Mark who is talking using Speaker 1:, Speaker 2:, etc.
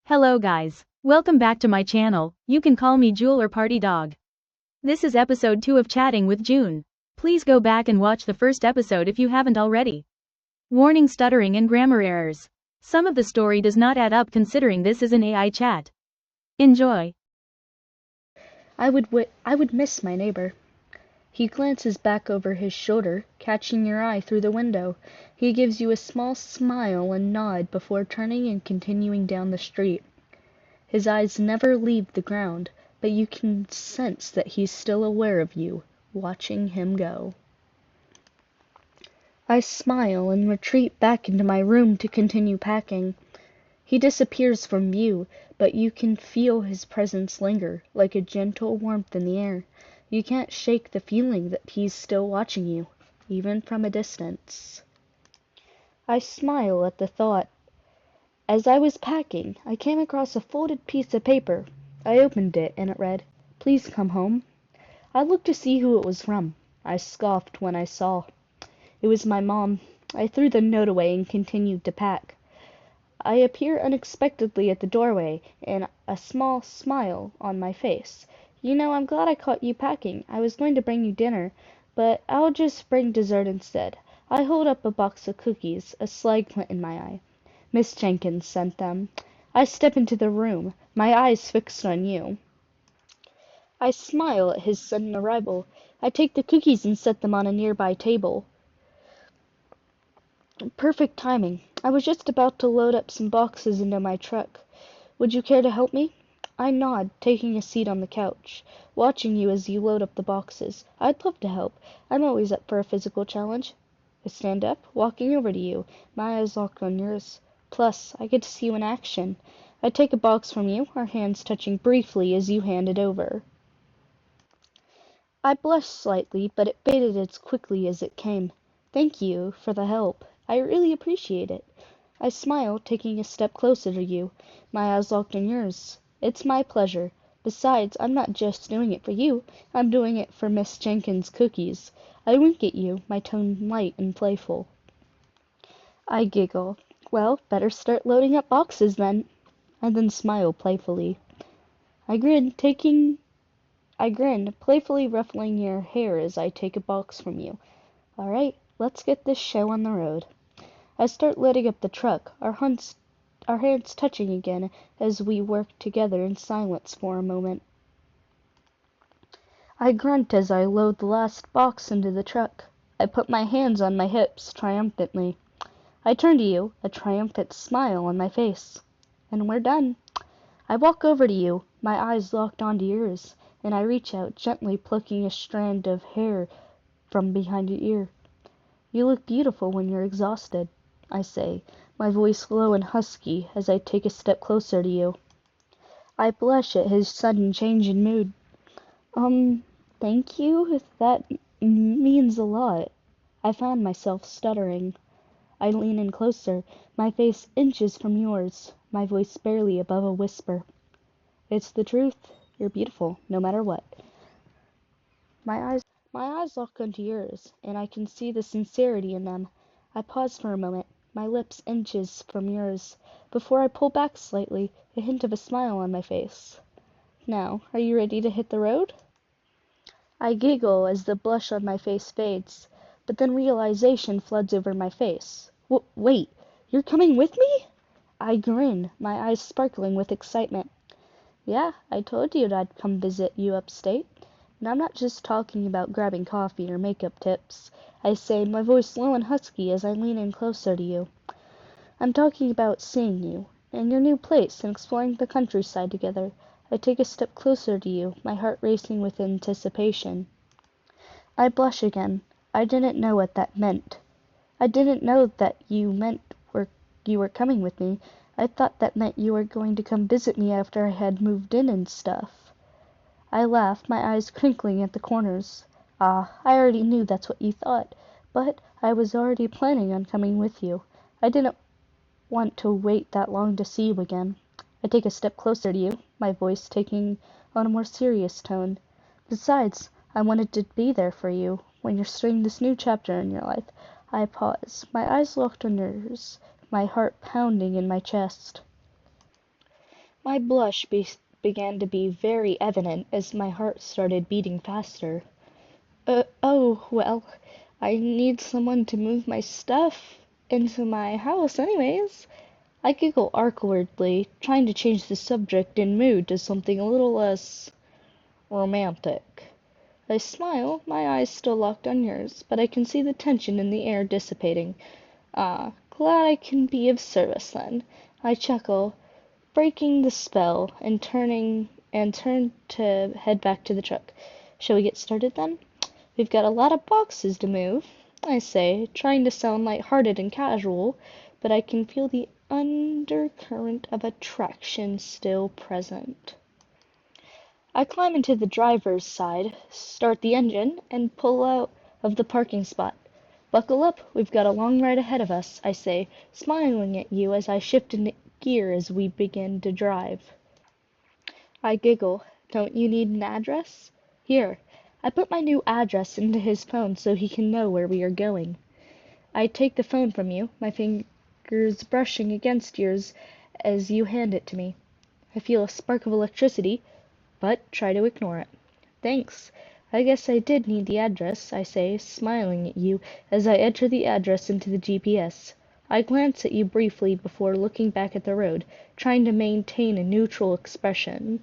Speaker 1: Hello guys. Welcome back to my channel. You can call me Jewel or Party Dog. This is episode 2 of Chatting with Joon. Please go back and watch the first episode if you haven't already. Warning: stuttering and grammar errors. Some of the story does not add up considering this is an AI chat. Enjoy.
Speaker 2: I would miss my neighbor. He glances back over his shoulder, catching your eye through the window. He gives you a small smile and nod before turning and continuing down the street. His eyes never leave the ground, but you can sense that he's still aware of you, watching him go. I smile and retreat back into my room to continue packing. He disappears from view, but you can feel his presence linger, like a gentle warmth in the air. You can't shake the feeling that he's still watching you, even from a distance. I smile at the thought. As I was packing, I came across a folded piece of paper. I opened it, and it read, "Please come home." I looked to see who it was from. I scoffed when I saw. It was my mom. I threw the note away and continued to pack. I appear unexpectedly at the doorway, and a small smile on my face. I'm glad I caught you packing. I was going to bring you dinner, but I'll just bring dessert instead. I hold up a box of cookies, a sly glint in my eye. Miss Jenkins sent them. I step into the room, my eyes fixed on you. I smile at his sudden arrival. I take the cookies and set them on a nearby table. Perfect timing. I was just about to load up some boxes into my truck. Would you care to help me? I nod, taking a seat on the couch, watching you as you load up the boxes. I'd love to help. I'm always up for a physical challenge. I stand up, walking over to you, my eyes locked on yours. Plus, I get to see you in action. I take a box from you, our hands touching briefly as you hand it over. I blushed slightly, but it faded as quickly as it came. Thank you for the help. I really appreciate it. I smile, taking a step closer to you, my eyes locked on yours. It's my pleasure. Besides, I'm not just doing it for you. I'm doing it for Miss Jenkins' cookies. I wink at you, my tone light and playful. I giggle. Well, better start loading up boxes then. I then smile playfully. I grin, playfully ruffling your hair as I take a box from you. All right, let's get this show on the road. I start loading up the truck, our hands touching again as we work together in silence for a moment. I grunt as I load the last box into the truck. I put my hands on my hips triumphantly. I turn to you, a triumphant smile on my face. And we're done. I walk over to you, my eyes locked onto yours, and I reach out, gently plucking a strand of hair from behind your ear. You look beautiful when you're exhausted, I say, my voice low and husky as I take a step closer to you. I blush at his sudden change in mood. Thank you. That means a lot. I found myself stuttering. I lean in closer, my face inches from yours, my voice barely above a whisper. It's the truth. You're beautiful, no matter what. My eyes lock onto yours, and I can see the sincerity in them. I pause for a moment, my lips inches from yours, before I pull back slightly, a hint of a smile on my face. Now, are you ready to hit the road? I giggle as the blush on my face fades, but then realization floods over my face. Wait, you're coming with me? I grin, my eyes sparkling with excitement. Yeah, I told you I'd come visit you upstate. And I'm not just talking about grabbing coffee or makeup tips, I say, my voice low and husky as I lean in closer to you. I'm talking about seeing you, and your new place, and exploring the countryside together. I take a step closer to you, my heart racing with anticipation. I blush again. I didn't know what that meant. I didn't know that you were coming with me. I thought that meant you were going to come visit me after I had moved in and stuff. I laughed, my eyes crinkling at the corners. I already knew that's what you thought, but I was already planning on coming with you. I didn't want to wait that long to see you again. I take a step closer to you, my voice taking on a more serious tone. Besides, I wanted to be there for you when you're starting this new chapter in your life. I pause, my eyes locked on yours, my heart pounding in my chest. My blush began to be very evident as my heart started beating faster. Oh, well, I need someone to move my stuff into my house anyways. I giggle awkwardly, trying to change the subject and mood to something a little less romantic. I smile, my eyes still locked on yours, but I can see the tension in the air dissipating. Ah, glad I can be of service then. I chuckle, breaking the spell, and turn to head back to the truck. Shall we get started then? We've got a lot of boxes to move, I say, trying to sound light-hearted and casual, but I can feel the undercurrent of attraction still present. I climb into the driver's side, start the engine, and pull out of the parking spot. Buckle up, we've got a long ride ahead of us, I say, smiling at you as I shift into gear as we begin to drive. I giggle. Don't you need an address? Here. I put my new address into his phone so he can know where we are going. I take the phone from you, my fingers brushing against yours as you hand it to me. I feel a spark of electricity, but try to ignore it. Thanks. I guess I did need the address, I say, smiling at you as I enter the address into the GPS. I glance at you briefly before looking back at the road, trying to maintain a neutral expression.